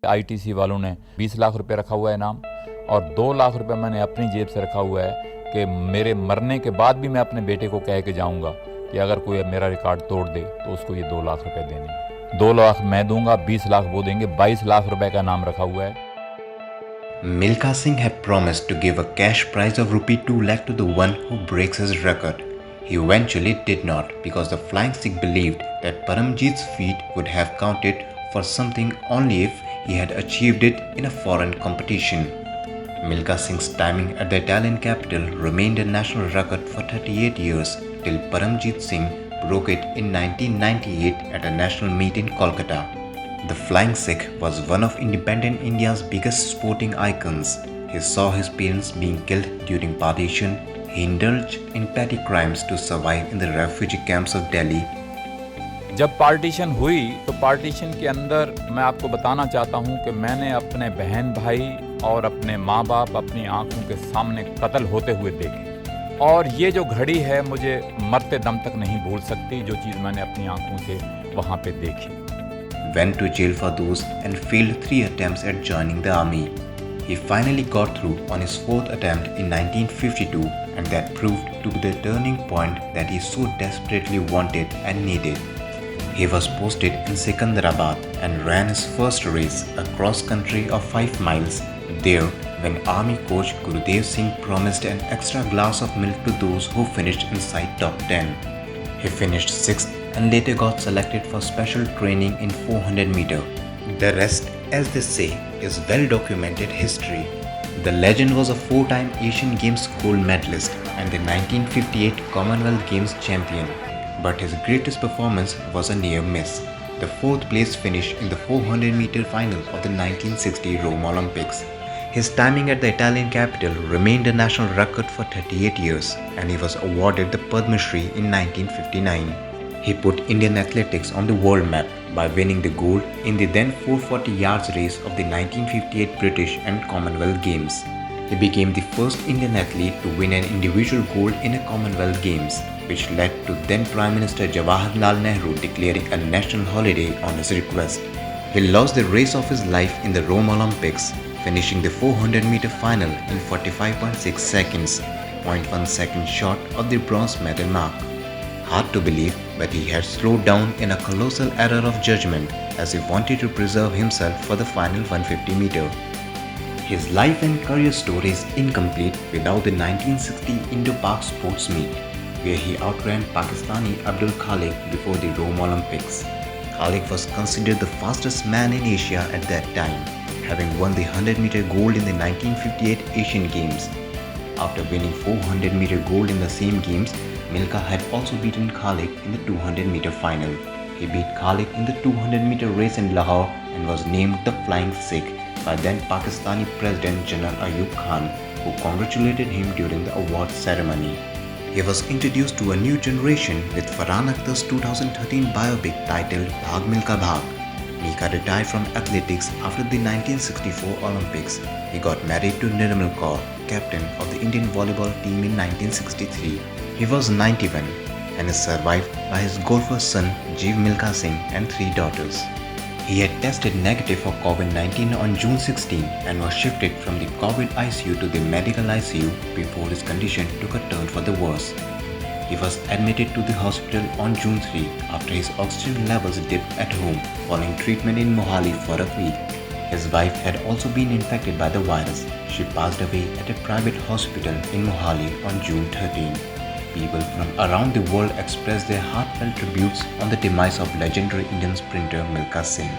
ITC वालों ने 20 लाख रुपए रखा हुआ है इनाम, और 2 लाख रुपए मैंने अपनी जेब से रखा हुआ है कि मेरे मरने के बाद भी मैं अपने बेटे को कह के जाऊंगा कि अगर कोई मेरा रिकॉर्ड तोड़ दे तो उसको ये 2 लाख रुपए देने। 2 लाख मैं दूंगा, 20 लाख वो देंगे, 22 लाख रुपए का इनाम रखा हुआ है। Milkha Singh had promised to give a cash prize of rupee 2 lakh to the one who breaks his record. He eventually did not, because the Flying Sikh believed that Paramjit's feat would have counted for something only if he had achieved it in a foreign competition. Milkha Singh's timing at the Italian capital remained a national record for 38 years till Paramjit Singh broke it in 1998 at a national meet in Kolkata. The Flying Sikh was one of independent India's biggest sporting icons. He saw his parents being killed during partition. He indulged in petty crimes to survive in the refugee camps of Delhi. जब partition हुई तो partition के अंदर मैं आपको बताना चाहता हूं कि मैंने अपने बहन भाई और अपने माँ बाप अपनी आंखों के सामने कत्ल होते हुए देखे, और ये जो घड़ी है मुझे मरते दम तक नहीं भूल सकती, जो चीज़ मैंने अपनी आंखों से वहाँ पे देखी। Went to jail for those and failed 3 attempts at joining the army. He finally got through on his 4th attempt in 1952, and that proved to be the turning point that he so desperately wanted and needed. He was posted in Secunderabad and ran his first race, a cross country of 5 miles. There, when Army coach Gurudev Singh promised an extra glass of milk to those who finished inside top 10. He finished 6th and later got selected for special training in 400 meter. The rest, as they say, is well documented history. The legend was a 4-time Asian Games gold medalist and the 1958 Commonwealth Games champion. But his greatest performance was a near miss, the 4th place finish in the 400 meter final of the 1960 Rome Olympics. His timing at the Italian capital remained a national record for 38 years, and he was awarded the Padma Shri in 1959. He put Indian athletics on the world map by winning the gold in the then 440 yards race of the 1958 British and Commonwealth Games. He became the first Indian athlete to win an individual gold in a Commonwealth Games, which led to then Prime Minister Jawaharlal Nehru declaring a national holiday on his request. He lost the race of his life in the Rome Olympics, finishing the 400 meter final in 45.6 seconds, 0.1 second short of the bronze medal mark. Hard to believe, but he had slowed down in a colossal error of judgment as he wanted to preserve himself for the final 150 meter. His life and career story is incomplete without the 1960 Indo-Pak sports meet, where he outran Pakistani Abdul Khalik before the Rome Olympics. Khalik was considered the fastest man in Asia at that time, having won the 100 meter gold in the 1958 Asian Games. After winning 400 meter gold in the same games, Milkha had also beaten Khalik in the 200 meter final. He beat Khalik in the 200 meter race in Lahore and was named the Flying Sikh by then Pakistani President General Ayub Khan, who congratulated him during the award ceremony. He was introduced to a new generation with Farhan Akhtar's 2013 biopic titled Bhag Milkha Bhag. Milkha retired from athletics after the 1964 Olympics. He got married to Nirmal Kaur, captain of the Indian volleyball team in 1963. He was 91 and is survived by his golfer son Jeev Milkha Singh and 3 daughters. He had tested negative for COVID-19 on June 16 and was shifted from the COVID ICU to the medical ICU before his condition took a turn for the worse. He was admitted to the hospital on June 3 after his oxygen levels dipped at home following treatment in Mohali for a week. His wife had also been infected by the virus. She passed away at a private hospital in Mohali on June 13. People from around the world expressed their heartfelt tributes on the demise of legendary Indian sprinter Milkha Singh.